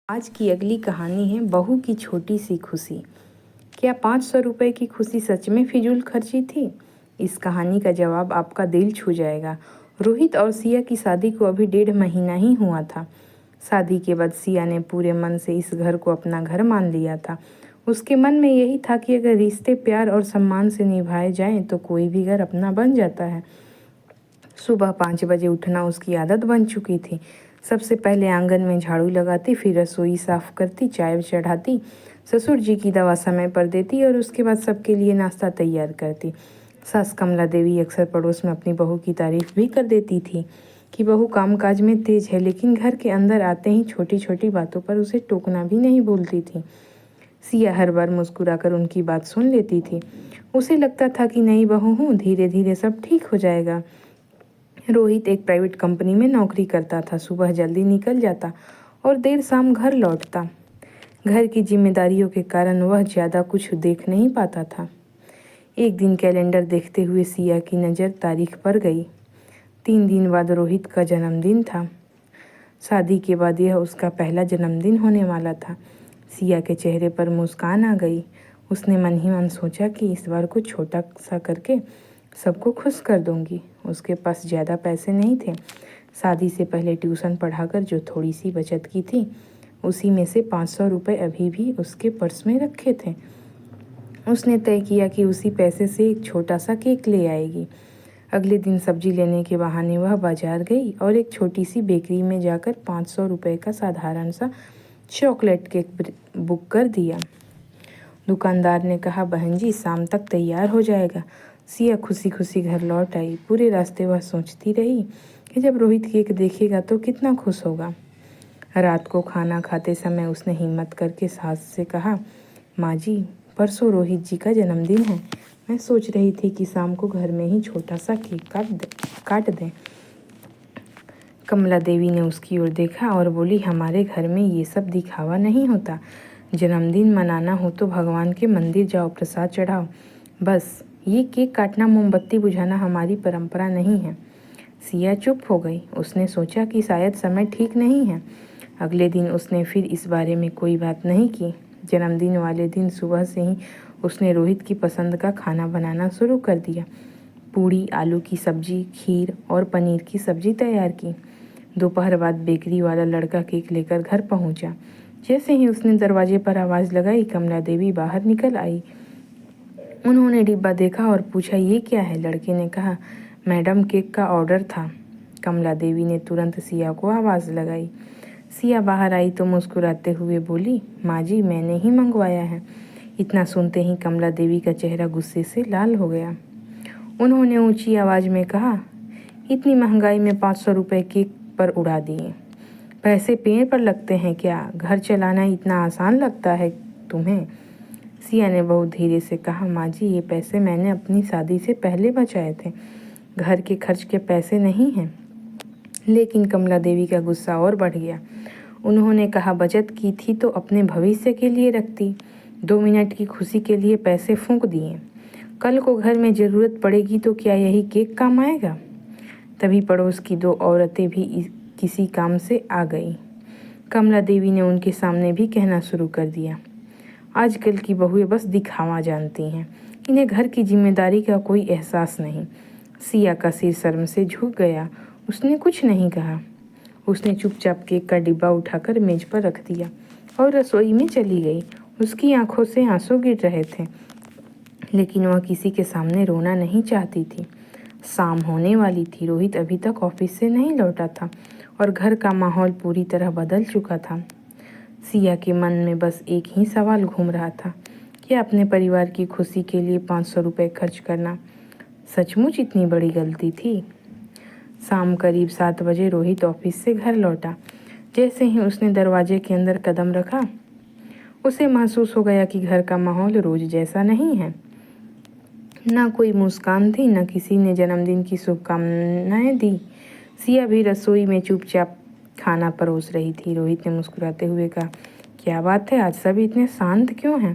आज की अगली कहानी है बहू की छोटी सी खुशी। क्या 500 रुपये की खुशी सच में फिजूल खर्ची थी? इस कहानी का जवाब आपका दिल छू जाएगा। रोहित और सिया की शादी को अभी 1.5 महीना ही हुआ था। शादी के बाद सिया ने पूरे मन से इस घर को अपना घर मान लिया था। उसके मन में यही था कि अगर रिश्ते प्यार और सम्मान से निभाए जाएं तो कोई भी घर अपना बन जाता है। सुबह 5 बजे उठना उसकी आदत बन चुकी थी। सबसे पहले आंगन में झाड़ू लगाती, फिर रसोई साफ करती, चाय चढ़ाती, ससुर जी की दवा समय पर देती और उसके बाद सबके लिए नाश्ता तैयार करती। सास कमला देवी अक्सर पड़ोस में अपनी बहू की तारीफ भी कर देती थी कि बहू कामकाज में तेज है, लेकिन घर के अंदर आते ही छोटी छोटी बातों पर उसे टोकना भी नहीं भूलती थी। सिया हर बार मुस्कुराकर उनकी बात सुन लेती थी। उसे लगता था कि नई बहू हूँ, धीरे धीरे सब ठीक हो जाएगा। रोहित एक प्राइवेट कंपनी में नौकरी करता था। सुबह जल्दी निकल जाता और देर शाम घर लौटता। घर की जिम्मेदारियों के कारण वह ज़्यादा कुछ देख नहीं पाता था। एक दिन कैलेंडर देखते हुए सिया की नज़र तारीख पर गई। 3 दिन बाद रोहित का जन्मदिन था। शादी के बाद यह उसका पहला जन्मदिन होने वाला था। सिया के चेहरे पर मुस्कान आ गई। उसने मन ही मन सोचा कि इस बार कुछ छोटा सा करके सबको खुश कर दूंगी। उसके पास ज़्यादा पैसे नहीं थे। शादी से पहले ट्यूशन पढ़ाकर जो थोड़ी सी बचत की थी, उसी में से 500 रुपये अभी भी उसके पर्स में रखे थे। उसने तय किया कि उसी पैसे से एक छोटा सा केक ले आएगी। अगले दिन सब्जी लेने के बहाने वह बाजार गई और एक छोटी सी बेकरी में जाकर 500 रुपये का साधारण सा चॉकलेट केक बुक कर दिया। दुकानदार ने कहा, बहन जी शाम तक तैयार हो जाएगा। सिया खुशी खुशी घर लौट आई। पूरे रास्ते वह सोचती रही कि जब रोहित केक देखेगा तो कितना खुश होगा। रात को खाना खाते समय उसने हिम्मत करके सास से कहा, माँ जी परसों रोहित जी का जन्मदिन है। मैं सोच रही थी कि शाम को घर में ही छोटा सा केक काट दें। कमला देवी ने उसकी ओर देखा और बोली, हमारे घर में ये सब दिखावा नहीं होता। जन्मदिन मनाना हो तो भगवान के मंदिर जाओ, प्रसाद चढ़ाओ, बस। ये केक काटना मोमबत्ती बुझाना हमारी परंपरा नहीं है। सिया चुप हो गई। उसने सोचा कि शायद समय ठीक नहीं है। अगले दिन उसने फिर इस बारे में कोई बात नहीं की। जन्मदिन वाले दिन सुबह से ही उसने रोहित की पसंद का खाना बनाना शुरू कर दिया। पूड़ी, आलू की सब्जी, खीर और पनीर की सब्जी तैयार की। दोपहर बाद बेकरी वाला लड़का केक लेकर घर पहुंचा। जैसे ही उसने दरवाजे पर आवाज़ लगाई, कमला देवी बाहर निकल आई। उन्होंने डिब्बा देखा और पूछा, ये क्या है? लड़के ने कहा, मैडम केक का ऑर्डर था। कमला देवी ने तुरंत सिया को आवाज़ लगाई। सिया बाहर आई तो मुस्कुराते हुए बोली, माँ जी मैंने ही मंगवाया है। इतना सुनते ही कमला देवी का चेहरा गुस्से से लाल हो गया। उन्होंने ऊंची आवाज़ में कहा, इतनी महंगाई में 500 रुपये केक पर उड़ा दिए। पैसे पेड़ पर लगते हैं क्या? घर चलाना इतना आसान लगता है तुम्हें? सिया ने बहुत धीरे से कहा, माँ जी ये पैसे मैंने अपनी शादी से पहले बचाए थे, घर के खर्च के पैसे नहीं हैं। लेकिन कमला देवी का गुस्सा और बढ़ गया। उन्होंने कहा, बचत की थी तो अपने भविष्य के लिए रखती। 2 मिनट की खुशी के लिए पैसे फूंक दिए। कल को घर में ज़रूरत पड़ेगी तो क्या यही केक काम आएगा? तभी पड़ोस की 2 औरतें भी किसी काम से आ गई। कमला देवी ने उनके सामने भी कहना शुरू कर दिया, आजकल की बहुएं बस दिखावा जानती हैं, इन्हें घर की जिम्मेदारी का कोई एहसास नहीं। सिया का सिर शर्म से झुक गया। उसने कुछ नहीं कहा। उसने चुपचाप केक का डिब्बा उठाकर मेज पर रख दिया और रसोई में चली गई। उसकी आंखों से आंसू गिर रहे थे, लेकिन वह किसी के सामने रोना नहीं चाहती थी। शाम होने वाली थी। रोहित अभी तक ऑफिस से नहीं लौटा था और घर का माहौल पूरी तरह बदल चुका था। सिया के मन में बस एक ही सवाल घूम रहा था, क्या अपने परिवार की खुशी के लिए 500 रुपये खर्च करना सचमुच इतनी बड़ी गलती थी? शाम करीब 7 बजे रोहित ऑफिस से घर लौटा। जैसे ही उसने दरवाजे के अंदर कदम रखा, उसे महसूस हो गया कि घर का माहौल रोज जैसा नहीं है। ना कोई मुस्कान थी, न किसी ने जन्मदिन की शुभकामनाएं दी। सिया भी रसोई में चुपचाप खाना परोस रही थी। रोहित ने मुस्कुराते हुए कहा, क्या बात है, आज सभी इतने शांत क्यों हैं?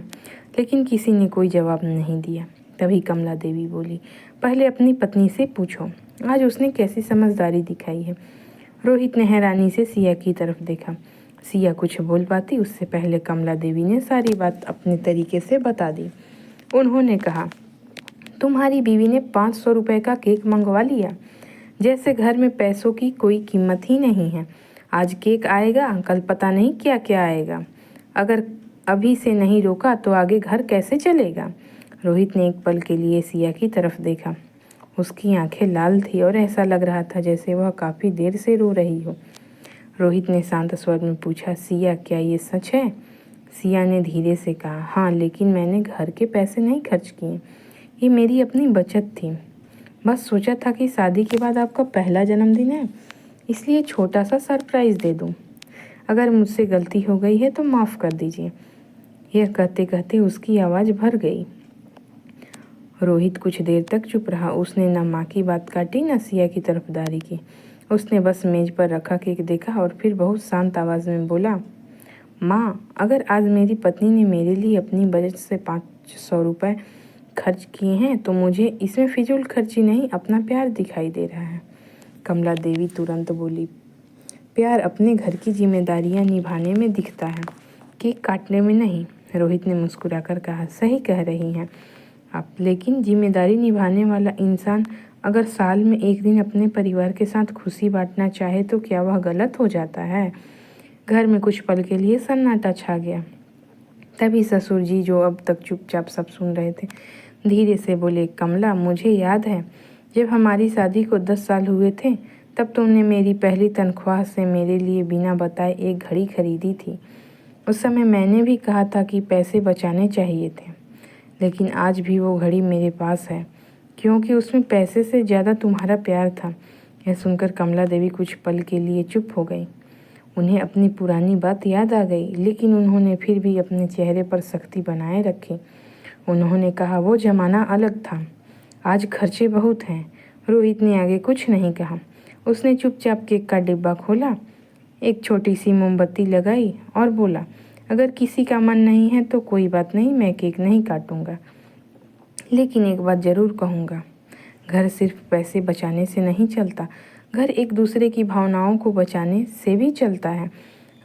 लेकिन किसी ने कोई जवाब नहीं दिया। तभी कमला देवी बोली, पहले अपनी पत्नी से पूछो, आज उसने कैसी समझदारी दिखाई है। रोहित ने हैरानी से सिया की तरफ देखा। सिया कुछ बोल पाती उससे पहले कमला देवी ने सारी बात अपने तरीके से बता दी। उन्होंने कहा, तुम्हारी बीवी ने 500 रुपये का केक मंगवा लिया, जैसे घर में पैसों की कोई कीमत ही नहीं है। आज केक आएगा, कल पता नहीं क्या क्या आएगा। अगर अभी से नहीं रोका तो आगे घर कैसे चलेगा। रोहित ने एक पल के लिए सिया की तरफ देखा। उसकी आंखें लाल थी और ऐसा लग रहा था जैसे वह काफ़ी देर से रो रही हो। रोहित ने शांत स्वर में पूछा, सिया क्या ये सच है? सिया ने धीरे से कहा, हाँ, लेकिन मैंने घर के पैसे नहीं खर्च किए, ये मेरी अपनी बचत थी। बस सोचा था कि शादी के बाद आपका पहला जन्मदिन है, इसलिए छोटा सा सरप्राइज़ दे दूँ। अगर मुझसे गलती हो गई है तो माफ़ कर दीजिए। यह कहते कहते उसकी आवाज़ भर गई। रोहित कुछ देर तक चुप रहा। उसने न माँ की बात काटी न सिया की तरफदारी की। उसने बस मेज पर रखा केक देखा और फिर बहुत शांत आवाज़ में बोला, माँ, अगर आज मेरी पत्नी ने मेरे लिए अपनी बजट से 500 रुपये खर्च किए हैं तो मुझे इसमें फिजूल खर्ची नहीं, अपना प्यार दिखाई दे रहा है। कमला देवी तुरंत बोली, प्यार अपने घर की जिम्मेदारियां निभाने में दिखता है, केक काटने में नहीं। रोहित ने मुस्कुराकर कहा, सही कह रही हैं आप, लेकिन जिम्मेदारी निभाने वाला इंसान अगर साल में एक दिन अपने परिवार के साथ खुशी बांटना चाहे तो क्या वह गलत हो जाता है? घर में कुछ पल के लिए सन्नाटा छा गया। तभी ससुर जी, जो अब तक चुपचाप सब सुन रहे थे, धीरे से बोले, कमला, मुझे याद है जब हमारी शादी को 10 साल हुए थे तब तुमने मेरी पहली तनख्वाह से मेरे लिए बिना बताए एक घड़ी खरीदी थी। उस समय मैंने भी कहा था कि पैसे बचाने चाहिए थे, लेकिन आज भी वो घड़ी मेरे पास है, क्योंकि उसमें पैसे से ज़्यादा तुम्हारा प्यार था। यह सुनकर कमला देवी कुछ पल के लिए चुप हो गई। उन्हें अपनी पुरानी बात याद आ गई, लेकिन उन्होंने फिर भी अपने चेहरे पर सख्ती बनाए रखी। उन्होंने कहा, वो ज़माना अलग था, आज खर्चे बहुत हैं। रोहित ने आगे कुछ नहीं कहा। उसने चुपचाप केक का डिब्बा खोला, एक छोटी सी मोमबत्ती लगाई और बोला, अगर किसी का मन नहीं है तो कोई बात नहीं, मैं केक नहीं काटूंगा, लेकिन एक बात ज़रूर कहूँगा, घर सिर्फ पैसे बचाने से नहीं चलता, घर एक दूसरे की भावनाओं को बचाने से भी चलता है।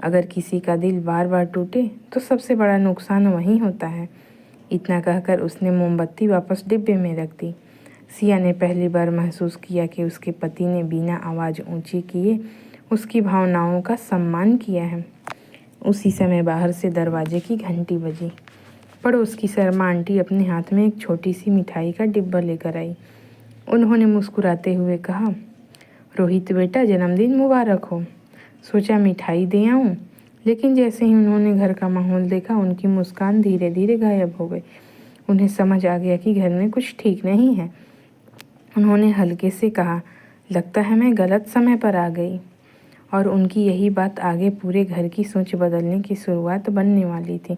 अगर किसी का दिल बार बार टूटे तो सबसे बड़ा नुकसान वहीं होता है। इतना कहकर उसने मोमबत्ती वापस डिब्बे में रख दी। सिया ने पहली बार महसूस किया कि उसके पति ने बिना आवाज़ ऊंची किए उसकी भावनाओं का सम्मान किया है। उसी समय बाहर से दरवाजे की घंटी बजी। पड़ोस की शर्मा आंटी अपने हाथ में एक छोटी सी मिठाई का डिब्बा लेकर आई। उन्होंने मुस्कुराते हुए कहा, रोहित बेटा, जन्मदिन मुबारक हो। सोचा मिठाई दे आऊँ, लेकिन जैसे ही उन्होंने घर का माहौल देखा उनकी मुस्कान धीरे धीरे गायब हो गई। उन्हें समझ आ गया कि घर में कुछ ठीक नहीं है। उन्होंने हल्के से कहा, लगता है मैं गलत समय पर आ गई। और उनकी यही बात आगे पूरे घर की सोच बदलने की शुरुआत बनने वाली थी।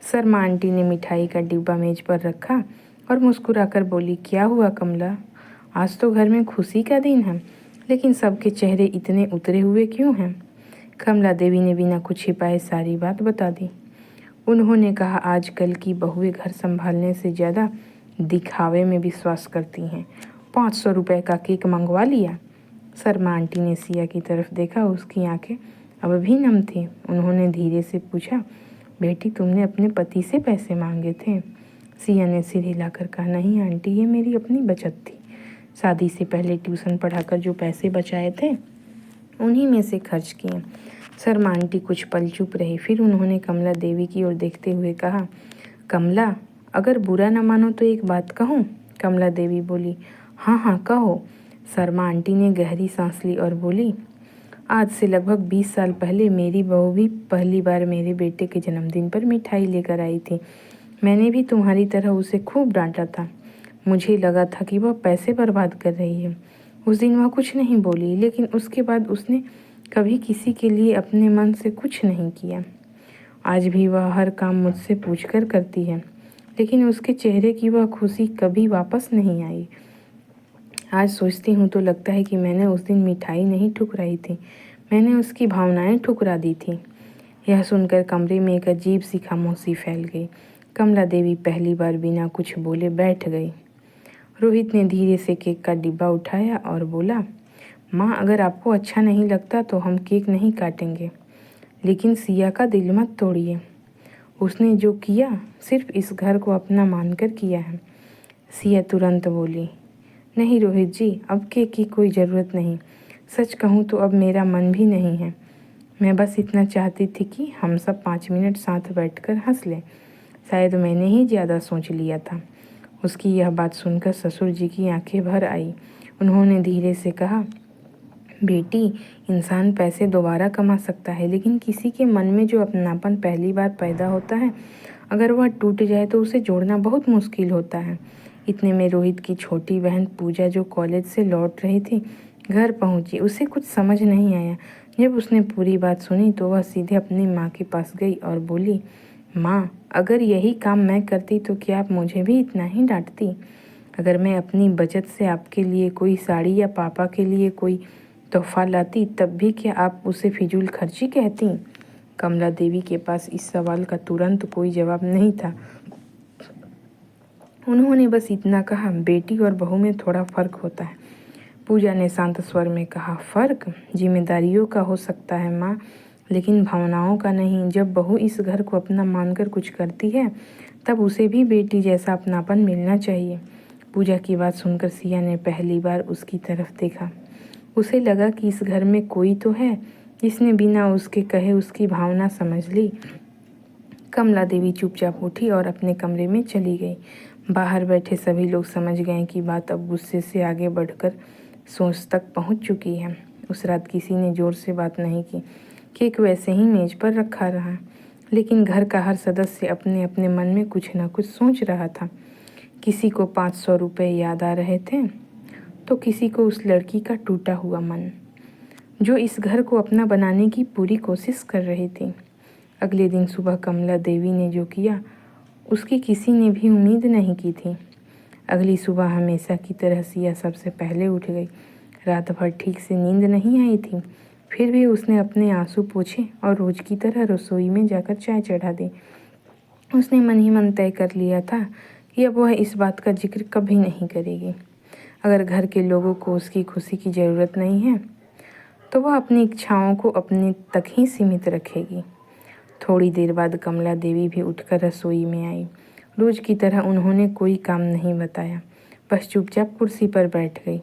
शर्मा आंटी ने मिठाई का डिब्बा मेज पर रखा और मुस्कुराकर बोली, क्या हुआ कमला, आज तो घर में खुशी का दिन है, लेकिन सबके चेहरे इतने उतरे हुए क्यों हैं? कमला देवी ने बिना कुछ छिपाए सारी बात बता दी। उन्होंने कहा, आजकल की बहुएं घर संभालने से ज़्यादा दिखावे में विश्वास करती हैं। 500 रुपये का केक मंगवा लिया। शर्मा आंटी ने सिया की तरफ देखा, उसकी आंखें अब भी नम थी। उन्होंने धीरे से पूछा, बेटी, तुमने अपने पति से पैसे मांगे थे? सिया ने सिर हिलाकर कहा, नहीं आंटी, ये मेरी अपनी बचत थी। शादी से पहले ट्यूशन पढ़ाकर जो पैसे बचाए थे उन्हीं में से खर्च किए। शर्मा आंटी कुछ पल चुप रही, फिर उन्होंने कमला देवी की ओर देखते हुए कहा, कमला, अगर बुरा न मानो तो एक बात कहूँ? कमला देवी बोली, हाँ हाँ कहो। शर्मा आंटी ने गहरी सांस ली और बोली, आज से लगभग 20 साल पहले मेरी बहू भी पहली बार मेरे बेटे के जन्मदिन पर मिठाई लेकर आई थी। मैंने भी तुम्हारी तरह उसे खूब डांटा था। मुझे लगा था कि वह पैसे बर्बाद कर रही है। उस दिन वह कुछ नहीं बोली, लेकिन उसके बाद उसने कभी किसी के लिए अपने मन से कुछ नहीं किया। आज भी वह हर काम मुझसे पूछकर करती है, लेकिन उसके चेहरे की वह खुशी कभी वापस नहीं आई। आज सोचती हूँ तो लगता है कि मैंने उस दिन मिठाई नहीं ठुकराई थी, मैंने उसकी भावनाएं ठुकरा दी थी। यह सुनकर कमरे में एक अजीब सी खामोशी फैल गई। कमला देवी पहली बार बिना कुछ बोले बैठ गई। रोहित ने धीरे से केक का डिब्बा उठाया और बोला, माँ, अगर आपको अच्छा नहीं लगता तो हम केक नहीं काटेंगे। लेकिन सिया का दिल मत तोड़िए। उसने जो किया सिर्फ इस घर को अपना मानकर किया है। सिया तुरंत बोली, नहीं रोहित जी, अब केक की कोई ज़रूरत नहीं। सच कहूँ तो अब मेरा मन भी नहीं है। मैं बस इतना चाहती थी कि हम सब 5 मिनट साथ बैठकर हंस लें। शायद मैंने ही ज़्यादा सोच लिया था। उसकी यह बात सुनकर ससुर जी की आंखें भर आई। उन्होंने धीरे से कहा, बेटी, इंसान पैसे दोबारा कमा सकता है, लेकिन किसी के मन में जो अपनापन पहली बार पैदा होता है, अगर वह टूट जाए तो उसे जोड़ना बहुत मुश्किल होता है। इतने में रोहित की छोटी बहन पूजा, जो कॉलेज से लौट रही थी, घर पहुंची। उसे कुछ समझ नहीं आया। जब उसने पूरी बात सुनी तो वह सीधे अपनी माँ के पास गई और बोली, माँ, अगर यही काम मैं करती तो क्या आप मुझे भी इतना ही डांटती? अगर मैं अपनी बचत से आपके लिए कोई साड़ी या पापा के लिए कोई तोहफा लाती, तब भी क्या आप उसे फिजूल खर्ची कहती? कमला देवी के पास इस सवाल का तुरंत कोई जवाब नहीं था। उन्होंने बस इतना कहा, बेटी और बहू में थोड़ा फ़र्क होता है। पूजा ने शांत स्वर में कहा, फ़र्क जिम्मेदारियों का हो सकता है माँ, लेकिन भावनाओं का नहीं। जब बहू इस घर को अपना मानकर कुछ करती है, तब उसे भी बेटी जैसा अपनापन मिलना चाहिए। पूजा की बात सुनकर सिया ने पहली बार उसकी तरफ देखा। उसे लगा कि इस घर में कोई तो है जिसने बिना उसके कहे उसकी भावना समझ ली। कमला देवी चुपचाप उठी और अपने कमरे में चली गई। बाहर बैठे सभी लोग समझ गए कि बात अब गुस्से से आगे बढ़कर सोच तक पहुंच चुकी है। उस रात किसी ने ज़ोर से बात नहीं की। केक वैसे ही मेज पर रखा रहा, लेकिन घर का हर सदस्य अपने अपने मन में कुछ न कुछ सोच रहा था। किसी को 500 रुपये याद आ रहे थे, तो किसी को उस लड़की का टूटा हुआ मन, जो इस घर को अपना बनाने की पूरी कोशिश कर रही थी। अगले दिन सुबह कमला देवी ने जो किया, उसकी किसी ने भी उम्मीद नहीं की थी। अगली सुबह हमेशा की तरह सिया सबसे पहले उठ गई। रात भर ठीक से नींद नहीं आई थी, फिर भी उसने अपने आंसू पोंछे और रोज की तरह रसोई में जाकर चाय चढ़ा दी। उसने मन ही मन तय कर लिया था कि अब वह इस बात का जिक्र कभी नहीं करेगी। अगर घर के लोगों को उसकी खुशी की ज़रूरत नहीं है, तो वह अपनी इच्छाओं को अपने तक ही सीमित रखेगी। थोड़ी देर बाद कमला देवी भी उठकर रसोई में आई। रोज की तरह उन्होंने कोई काम नहीं बताया, बस चुपचाप कुर्सी पर बैठ गई।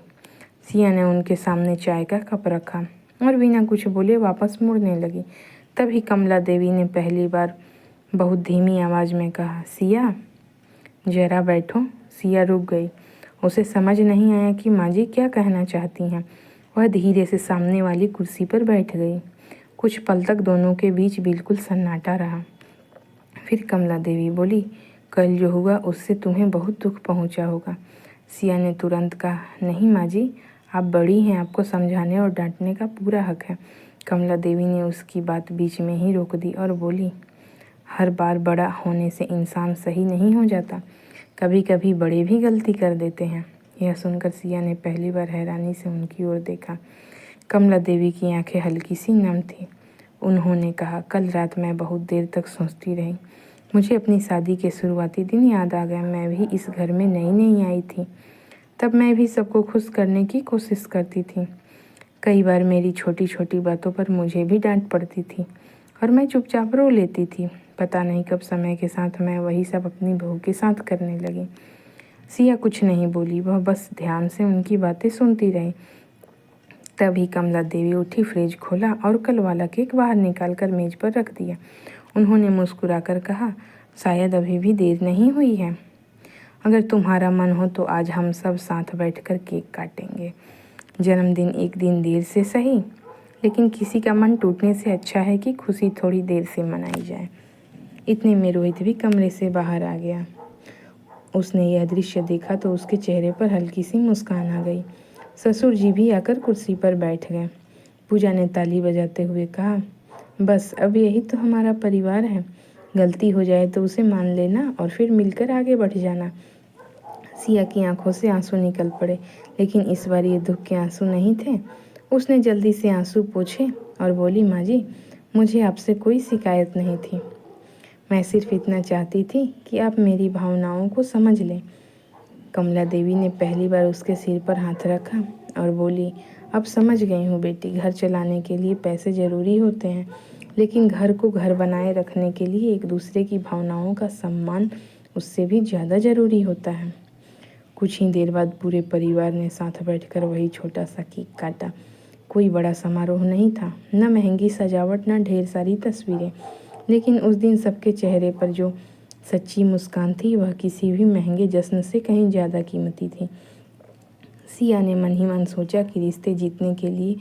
सिया ने उनके सामने चाय का कप रखा और बिना कुछ बोले वापस मुड़ने लगी। तभी कमला देवी ने पहली बार बहुत धीमी आवाज़ में कहा, सिया, जरा बैठो। सिया रुक गई। उसे समझ नहीं आया कि माँ जी क्या कहना चाहती हैं। वह धीरे से सामने वाली कुर्सी पर बैठ गई। कुछ पल तक दोनों के बीच बिल्कुल सन्नाटा रहा। फिर कमला देवी बोली, कल जो हुआ उससे तुम्हें बहुत दुख पहुंचा होगा। सिया ने तुरंत कहा, नहीं माँ जी, आप बड़ी हैं, आपको समझाने और डांटने का पूरा हक है। कमला देवी ने उसकी बात बीच में ही रोक दी और बोली, हर बार बड़ा होने से इंसान सही नहीं हो जाता, कभी कभी बड़े भी गलती कर देते हैं। यह सुनकर सिया ने पहली बार हैरानी से उनकी ओर देखा। कमला देवी की आंखें हल्की सी नम थी। उन्होंने कहा, कल रात मैं बहुत देर तक सोचती रही। मुझे अपनी शादी के शुरुआती दिन याद आ गया। मैं भी इस घर में नई नई आई थी, तब मैं भी सबको खुश करने की कोशिश करती थी। कई बार मेरी छोटी छोटी बातों पर मुझे भी डांट पड़ती थी और मैं चुपचाप रो लेती थी। पता नहीं कब समय के साथ मैं वही सब अपनी बहू के साथ करने लगी। सिया कुछ नहीं बोली, वह बस ध्यान से उनकी बातें सुनती रही। तभी कमला देवी उठी, फ्रिज खोला और कल वाला केक बाहर निकाल कर मेज पर रख दिया। उन्होंने मुस्कुराकर कहा, शायद अभी भी देर नहीं हुई है। अगर तुम्हारा मन हो तो आज हम सब साथ बैठकर केक काटेंगे। जन्मदिन एक दिन देर से सही, लेकिन किसी का मन टूटने से अच्छा है कि खुशी थोड़ी देर से मनाई जाए। इतने में रोहित भी कमरे से बाहर आ गया। उसने यह दृश्य देखा तो उसके चेहरे पर हल्की सी मुस्कान आ गई। ससुर जी भी आकर कुर्सी पर बैठ गए। पूजा ने ताली बजाते हुए कहा, बस अब यही तो हमारा परिवार है। गलती हो जाए तो उसे मान लेना और फिर मिलकर आगे बढ़ जाना। सिया की आंखों से आंसू निकल पड़े, लेकिन इस बार ये दुख के आंसू नहीं थे। उसने जल्दी से आंसू पोंछे और बोली, माँ जी, मुझे आपसे कोई शिकायत नहीं थी। मैं सिर्फ इतना चाहती थी कि आप मेरी भावनाओं को समझ लें। कमला देवी ने पहली बार उसके सिर पर हाथ रखा और बोली, अब समझ गई हूँ बेटी, घर चलाने के लिए पैसे ज़रूरी होते हैं, लेकिन घर को घर बनाए रखने के लिए एक दूसरे की भावनाओं का सम्मान उससे भी ज़्यादा ज़रूरी होता है। कुछ ही देर बाद पूरे परिवार ने साथ बैठकर वही छोटा सा केक काटा। कोई बड़ा समारोह नहीं था, न महंगी सजावट, न ढेर सारी तस्वीरें, लेकिन उस दिन सबके चेहरे पर जो सच्ची मुस्कान थी वह किसी भी महंगे जश्न से कहीं ज़्यादा कीमती थी। सिया ने मन ही मन सोचा कि रिश्ते जीतने के लिए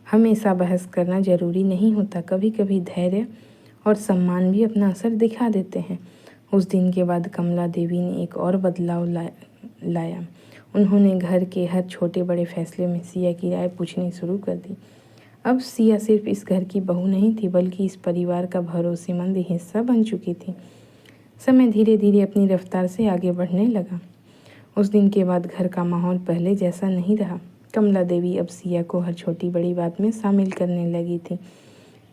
हमेशा बहस करना ज़रूरी नहीं होता। कभी कभी धैर्य और सम्मान भी अपना असर दिखा देते हैं। उस दिन के बाद कमला देवी ने एक और बदलाव लाया। उन्होंने घर के हर छोटे बड़े फैसले में सिया की राय पूछनी शुरू कर दी। अब सिया सिर्फ इस घर की बहू नहीं थी, बल्कि इस परिवार का भरोसेमंद हिस्सा बन चुकी थी। समय धीरे धीरे अपनी रफ्तार से आगे बढ़ने लगा। उस दिन के बाद घर का माहौल पहले जैसा नहीं रहा। कमला देवी अब सिया को हर छोटी बड़ी बात में शामिल करने लगी थी।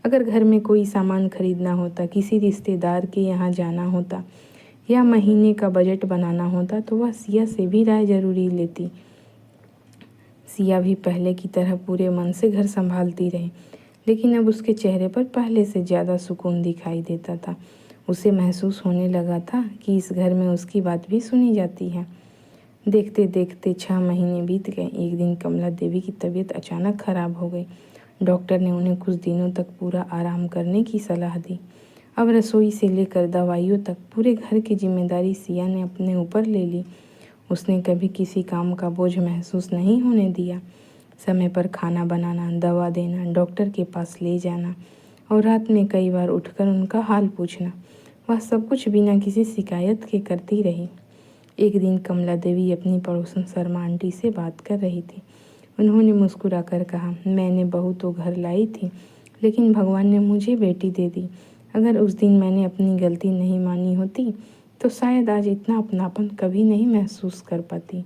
अगर घर में कोई सामान खरीदना होता, किसी रिश्तेदार के यहाँ जाना होता या महीने का बजट बनाना होता तो वह सिया से भी राय जरूरी लेती। सिया भी पहले की तरह पूरे मन से घर संभालती रही, लेकिन अब उसके चेहरे पर पहले से ज़्यादा सुकून दिखाई देता था। उसे महसूस होने लगा था कि इस घर में उसकी बात भी सुनी जाती है। देखते देखते 6 महीने बीत गए। एक दिन कमला देवी की तबीयत अचानक खराब हो गई। डॉक्टर ने उन्हें कुछ दिनों तक पूरा आराम करने की सलाह दी। अब रसोई से लेकर दवाइयों तक पूरे घर की जिम्मेदारी सिया ने अपने ऊपर ले ली। उसने कभी किसी काम का बोझ महसूस नहीं होने दिया। समय पर खाना बनाना, दवा देना, डॉक्टर के पास ले जाना और रात में कई बार उठकर उनका हाल पूछना, वह सब कुछ बिना किसी शिकायत के करती रही। एक दिन कमला देवी अपनी पड़ोसन शर्मा आंटी से बात कर रही थी। उन्होंने मुस्कुराकर कहा, मैंने बहू तो घर लाई थी, लेकिन भगवान ने मुझे बेटी दे दी। अगर उस दिन मैंने अपनी गलती नहीं मानी होती तो शायद आज इतना अपनापन कभी नहीं महसूस कर पाती।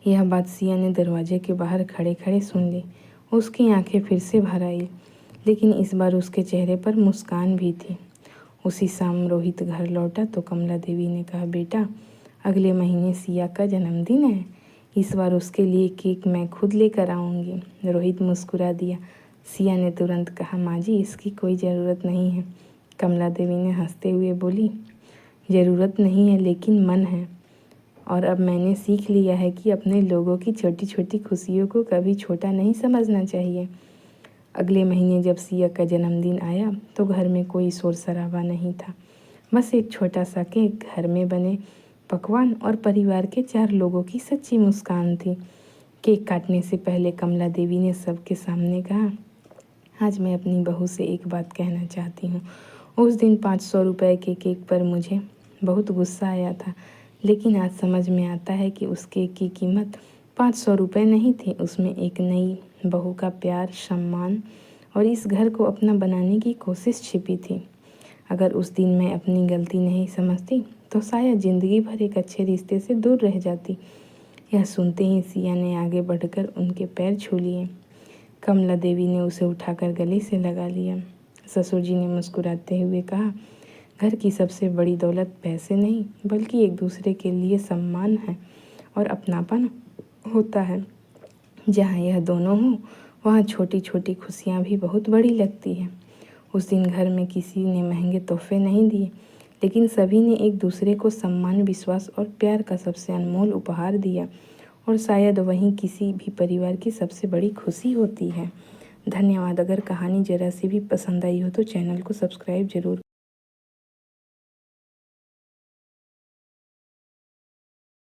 यह बात सिया ने दरवाजे के बाहर खड़े खड़े सुन ली। उसकी आंखें फिर से भर आई, लेकिन इस बार उसके चेहरे पर मुस्कान भी थी। उसी शाम रोहित घर लौटा तो कमला देवी ने कहा, बेटा अगले महीने सिया का जन्मदिन है, इस बार उसके लिए केक मैं खुद लेकर आऊँगी। रोहित मुस्कुरा दिया। सिया ने तुरंत कहा, माँ जी इसकी कोई ज़रूरत नहीं है। कमला देवी ने हंसते हुए बोली, ज़रूरत नहीं है लेकिन मन है, और अब मैंने सीख लिया है कि अपने लोगों की छोटी छोटी खुशियों को कभी छोटा नहीं समझना चाहिए। अगले महीने जब सिया का जन्मदिन आया तो घर में कोई शोर शराबा नहीं था। बस एक छोटा सा केक, घर में बने पकवान और परिवार के 4 लोगों की सच्ची मुस्कान थी। केक काटने से पहले कमला देवी ने सबके सामने कहा, आज मैं अपनी बहू से एक बात कहना चाहती हूँ। उस दिन 500 रुपये के केक पर मुझे बहुत गुस्सा आया था, लेकिन आज समझ में आता है कि उस केक की कीमत 500 रुपये नहीं थी। उसमें एक नई बहू का प्यार, सम्मान और इस घर को अपना बनाने की कोशिश छिपी थी। अगर उस दिन मैं अपनी गलती नहीं समझती तो शायद ज़िंदगी भर एक अच्छे रिश्ते से दूर रह जाती। यह सुनते ही सिया ने आगे बढ़कर उनके पैर छू लिए। कमला देवी ने उसे उठाकर गले से लगा लिया। ससुर जी ने मुस्कुराते हुए कहा, घर की सबसे बड़ी दौलत पैसे नहीं बल्कि एक दूसरे के लिए सम्मान है और अपनापन होता है। जहाँ यह दोनों हो वहाँ छोटी छोटी खुशियाँ भी बहुत बड़ी लगती हैं। उस दिन घर में किसी ने महंगे तोहफे नहीं दिए, लेकिन सभी ने एक दूसरे को सम्मान, विश्वास और प्यार का सबसे अनमोल उपहार दिया, और शायद वहीं किसी भी परिवार की सबसे बड़ी खुशी होती है। धन्यवाद। अगर कहानी ज़रा सी भी पसंद आई हो तो चैनल को सब्सक्राइब ज़रूर